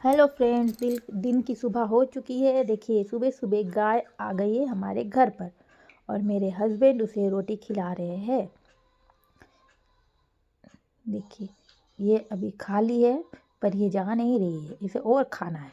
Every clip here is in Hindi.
हेलो फ्रेंड्स, दिन की सुबह हो चुकी है। देखिए, सुबह सुबह गाय आ गई है हमारे घर पर और मेरे हस्बैंड उसे रोटी खिला रहे हैं। देखिए, ये अभी खाली है पर ये जा नहीं रही है, इसे और खाना है।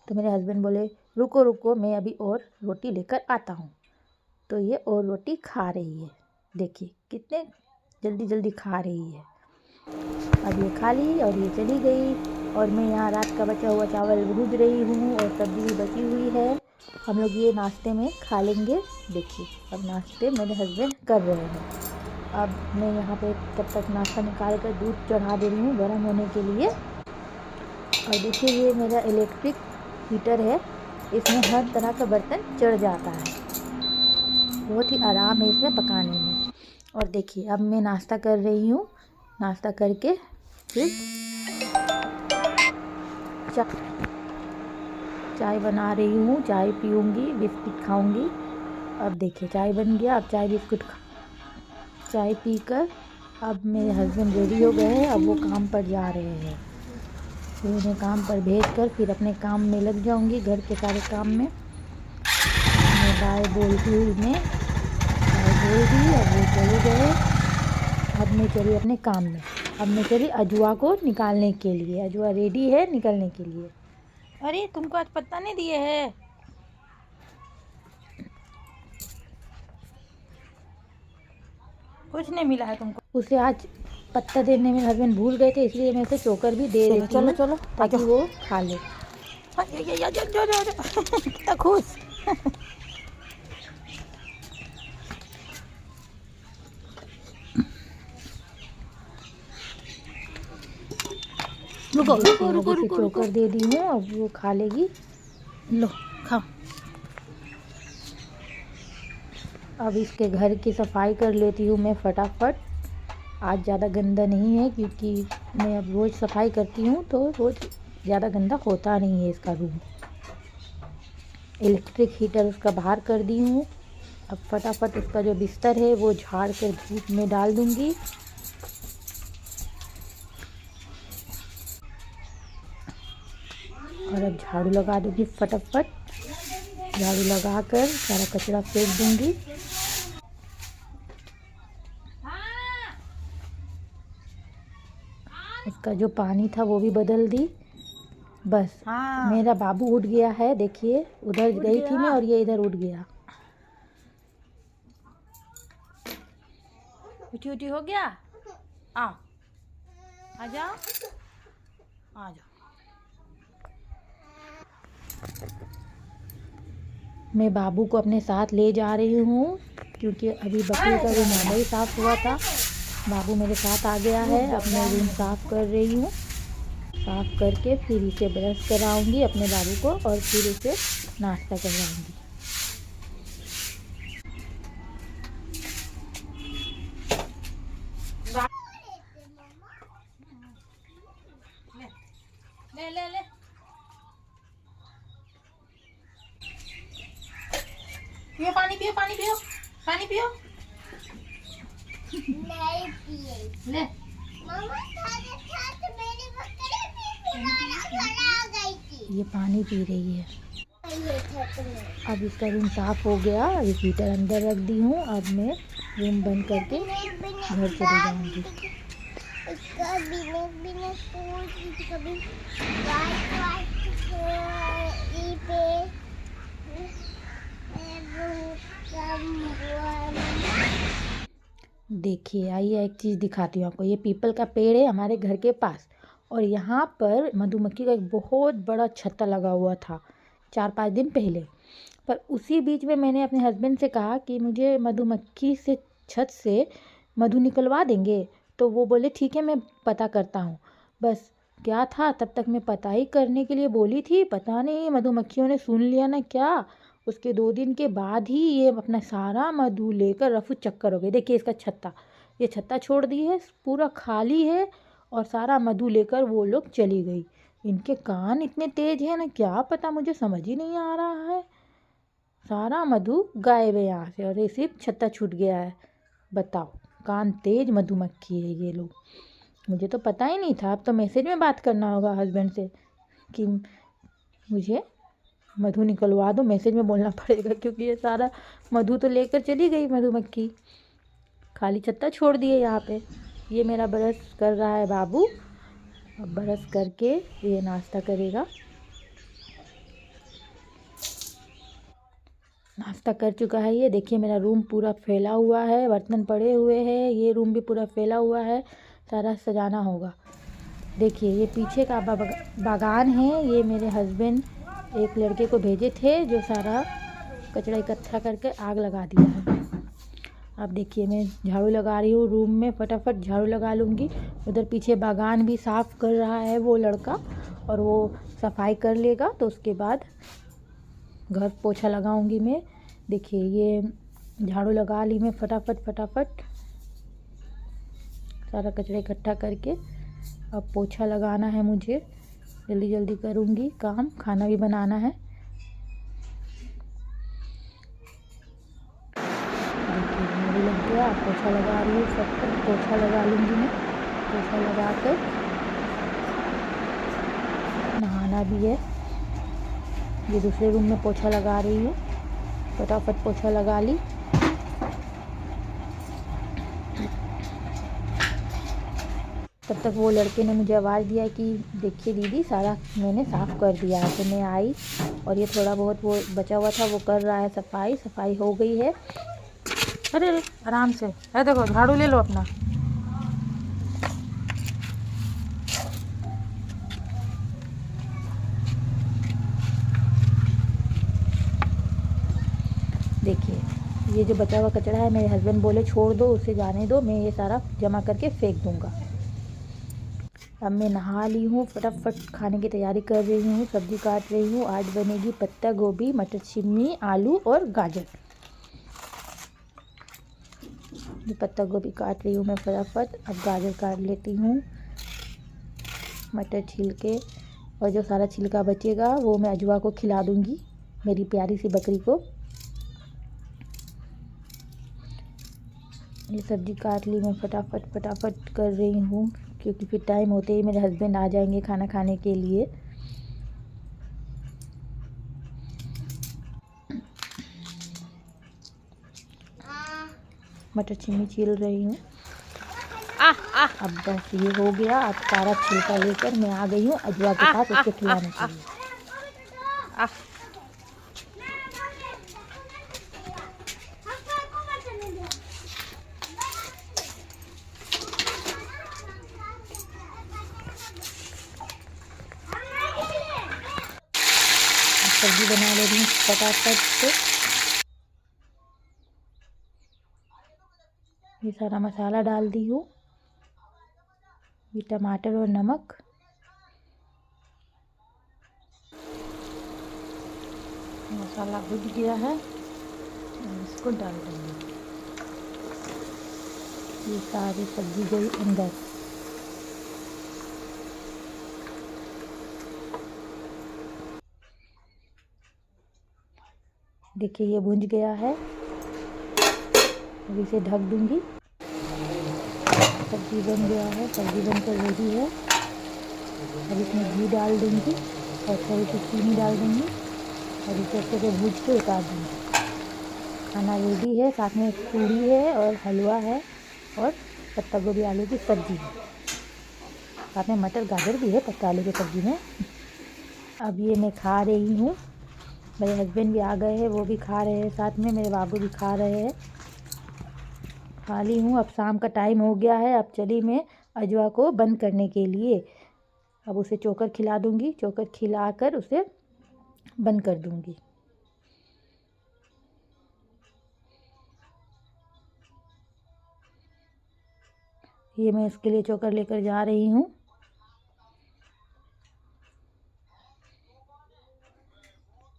तो मेरे हस्बैंड बोले रुको रुको, मैं अभी और रोटी लेकर आता हूँ। तो ये और रोटी खा रही है। देखिए कितने जल्दी जल्दी खा रही है। अब ये खा ली और ये चली गई और मैं यहाँ रात का बचा हुआ चावल भूज रही हूँ और सब्ज़ी भी बची हुई है। हम लोग ये नाश्ते में खा लेंगे। देखिए, अब नाश्ते मेरे हस्बैंड कर रहे हैं। अब मैं यहाँ पे तब तक नाश्ता निकाल कर दूध चढ़ा दे रही हूँ गर्म होने के लिए। और देखिए, ये मेरा इलेक्ट्रिक हीटर है, इसमें हर तरह का बर्तन चढ़ जाता है। बहुत ही आराम है इसमें पकाने में। और देखिए, अब मैं नाश्ता कर रही हूँ। नाश्ता करके फिर चाय बना रही हूँ, चाय पीऊँगी, बिस्किट खाऊँगी। अब देखिए, चाय बन गया। अब चाय पीकर अब मेरे हस्बैंड रेडी हो गए हैं। अब वो काम पर जा रहे हैं। फिर उन्हें काम पर भेजकर फिर अपने काम में लग जाऊँगी, घर के सारे काम में। मैं बाय बोलती हुई उन्हें बाय बोल दी। अब वो चले गए। अब मैं चली अपने काम में। अब मैं चली अजवा को निकालने के लिए। अजवा रेडी है निकलने के लिए। अरे, तुमको आज पत्ता नहीं दिए है? कुछ नहीं मिला है तुमको? उसे आज पत्ता देने में हस्बैंड भूल गए थे, इसलिए मैं उसे चोकर भी दे देती हूँ। चलो ताकि वो खा ले। कितना खुश। रुको रुको रुको रुको, चोकर दे दी हूँ, अब वो खा लेगी। लो खाओ। अब इसके घर की सफाई कर लेती हूँ मैं फटाफट। आज ज़्यादा गंदा नहीं है क्योंकि मैं अब रोज़ सफाई करती हूँ, तो रोज़ ज़्यादा गंदा होता नहीं है इसका रूम। इलेक्ट्रिक हीटर उसका बाहर कर दी हूँ। अब फटाफट उसका जो बिस्तर है वो झाड़ कर धूप में डाल दूँगी। और अब झाड़ू लगा दूँगी फटाफट। झाड़ू लगा कर सारा कचरा फेंक दूँगी। इसका जो पानी था वो भी बदल दी। बस मेरा बाबू उठ गया है। देखिए, उधर गई थी मैं और ये इधर उठ गया। उठी उठी हो गया। आओ, आ जाओ, आ जाओ। मैं बाबू को अपने साथ ले जा रही हूँ क्योंकि अभी बकरी का रूम आधा ही साफ़ हुआ था। बाबू मेरे साथ आ गया है। अब मैं रूम साफ़ कर रही हूँ। साफ़ करके फिर इसे ब्रश कराऊंगी अपने बाबू को और फिर इसे नाश्ता करवाऊंगी। ले ले ले, पियो पानी, पियो पानी, पियो पानी, पियो। नहीं पिए। ले मम्मा, मेरी बकरी आ गई थी। ये पानी पी रही है। अब इसका रूम साफ हो गया। ये हीटर अंदर रख दी हूँ। अब मैं रूम बंद करके घर चली जाऊंगी। देखिए, आइए एक चीज़ दिखाती हूँ आपको। ये पीपल का पेड़ है हमारे घर के पास और यहाँ पर मधुमक्खी का एक बहुत बड़ा छत्ता लगा हुआ था 4-5 दिन पहले। पर उसी बीच में मैंने अपने हस्बैंड से कहा कि मुझे मधुमक्खी से छत से मधु निकलवा देंगे। तो वो बोले ठीक है, मैं पता करता हूँ। बस क्या था, तब तक मैं पता ही करने के लिए बोली थी, पता नहीं मधुमक्खियों ने सुन लिया ना क्या। उसके 2 दिन के बाद ही ये अपना सारा मधु लेकर रफू चक्कर हो गए। देखिए इसका छत्ता, ये छत्ता छोड़ दी है, पूरा खाली है और सारा मधु लेकर वो लोग चली गई। इनके कान इतने तेज हैं ना, क्या पता, मुझे समझ ही नहीं आ रहा है। सारा मधु गायब है यहाँ से और ये सिर्फ छत्ता छूट गया है। बताओ, कान तेज मधुमक्खी है ये लोग। मुझे तो पता ही नहीं था। अब तो मैसेज में बात करना होगा हस्बैंड से। कि मुझे मधु निकलवा दो। मैसेज में बोलना पड़ेगा क्योंकि ये सारा मधु तो लेकर चली गई मधुमक्खी, खाली छत्ता छोड़ दिए यहाँ पे। ये मेरा ब्रश कर रहा है बाबू। अब ब्रश करके ये नाश्ता करेगा। नाश्ता कर चुका है। ये देखिए मेरा रूम पूरा फैला हुआ है, बर्तन पड़े हुए हैं। ये रूम भी पूरा फैला हुआ है, सारा सजाना होगा। देखिए ये पीछे का बागान है। ये मेरे हस्बैंड एक लड़के को भेजे थे जो सारा कचरा इकट्ठा करके आग लगा दिया है। अब देखिए मैं झाड़ू लगा रही हूँ रूम में, फटाफट झाड़ू लगा लूँगी। उधर पीछे बागान भी साफ़ कर रहा है वो लड़का, और वो सफाई कर लेगा तो उसके बाद घर पोछा लगाऊंगी मैं। देखिए ये झाड़ू लगा ली मैं फटाफट फटाफट, सारा कचरा इकट्ठा करके। अब पोछा लगाना है मुझे, जल्दी जल्दी करूँगी काम, खाना भी बनाना है। देखिए झाड़ू लग गया, पोछा लगा रही हूँ, फटाफट पोछा लगा लूँगी मैं। पोछा लगा कर नहाना भी है। ये दूसरे रूम में पोछा लगा रही हूँ, फटाफट पोछा लगा ली। तब तक वो लड़के ने मुझे आवाज़ दिया कि देखिए दीदी सारा मैंने साफ़ कर दिया है। तो मैं आई और ये थोड़ा बहुत वो बचा हुआ था वो कर रहा है सफाई। सफाई हो गई है। अरे अरे आराम से, अरे देखो झाड़ू ले लो अपना। देखिए ये जो बचा हुआ कचरा है, मेरे हस्बैंड बोले छोड़ दो, उसे जाने दो, मैं ये सारा जमा करके फेंक दूँगा। अब मैं नहा ली हूँ, फटाफट खाने की तैयारी कर रही हूँ, सब्ज़ी काट रही हूँ। आज बनेगी पत्ता गोभी, मटर छिम्मी, आलू और गाजर। ये पत्ता गोभी काट रही हूँ मैं फटाफट। अब गाजर काट लेती हूँ, मटर छील के, और जो सारा छिलका बचेगा वो मैं अजवा को खिला दूँगी, मेरी प्यारी सी बकरी को। ये सब्ज़ी काट ली मैं फटाफट फटाफट कर रही हूँ क्योंकि फिर टाइम होते ही मेरे हस्बैंड आ जाएंगे खाना खाने के लिए। मटर छिमी छील रही हूँ। अब बस ये हो गया। अब सारा छिलका लेकर मैं आ गई हूँ अजवा के पास उसको खिलाने के लिए। सब्जी बना ले रही हूँ फटाफट से। ये सारा मसाला डाल दी हूँ, ये टमाटर और नमक। मसाला भुज गया है, इसको डाल दूँगी। ये सारी सब्जी गई अंदर। देखिए ये भुंज गया है, अब इसे ढक दूँगी। सब्जी बन गया है, सब्जी बनकर रेडी है। अब इसमें घी डाल दूँगी और थोड़ी सी चीनी डाल दूँगी और इसे अच्छे से भूज के उतार दूँगी। खाना रेडी है, साथ में पूड़ी है और हलवा है और पत्ता गोभी आलू की सब्ज़ी है, साथ में मटर गाजर भी है पत्ता आलू की सब्ज़ी में। अब ये मैं खा रही हूँ, मेरे हस्बैंड भी आ गए हैं, वो भी खा रहे हैं, साथ में मेरे बाबू भी खा रहे हैं। खा ली हूँ। अब शाम का टाइम हो गया है, अब चली मैं अजवा को बंद करने के लिए। अब उसे चोकर खिला दूँगी, चोकर खिलाकर उसे बंद कर दूँगी। ये मैं इसके लिए चोकर लेकर जा रही हूँ।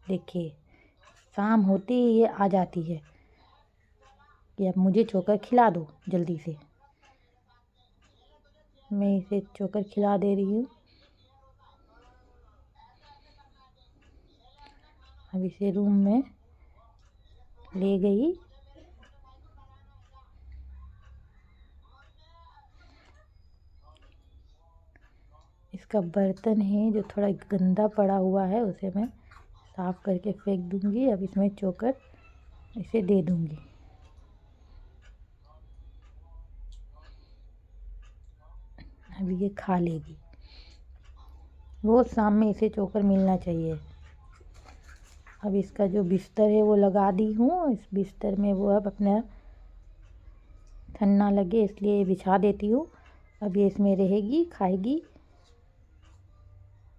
देखिए शाम होते ही ये आ जाती है कि अब मुझे चोकर खिला दो जल्दी से। मैं इसे चोकर खिला दे रही हूँ। अब इसे रूम में ले गई। इसका बर्तन है जो थोड़ा गंदा पड़ा हुआ है, उसे मैं साफ़ करके फेंक दूंगी। अब इसमें चोकर इसे दे दूंगी। अब ये खा लेगी। रोज़ शाम में इसे चोकर मिलना चाहिए। अब इसका जो बिस्तर है वो लगा दी हूँ। इस बिस्तर में वो अब अपना ठंडा लगे इसलिए बिछा देती हूँ। अब ये इसमें रहेगी, खाएगी।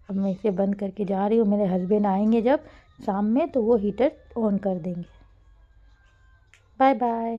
अब मैं इसे बंद करके जा रही हूँ। मेरे हस्बैंड आएंगे जब शाम में तो वो हीटर ऑन कर देंगे। Bye bye.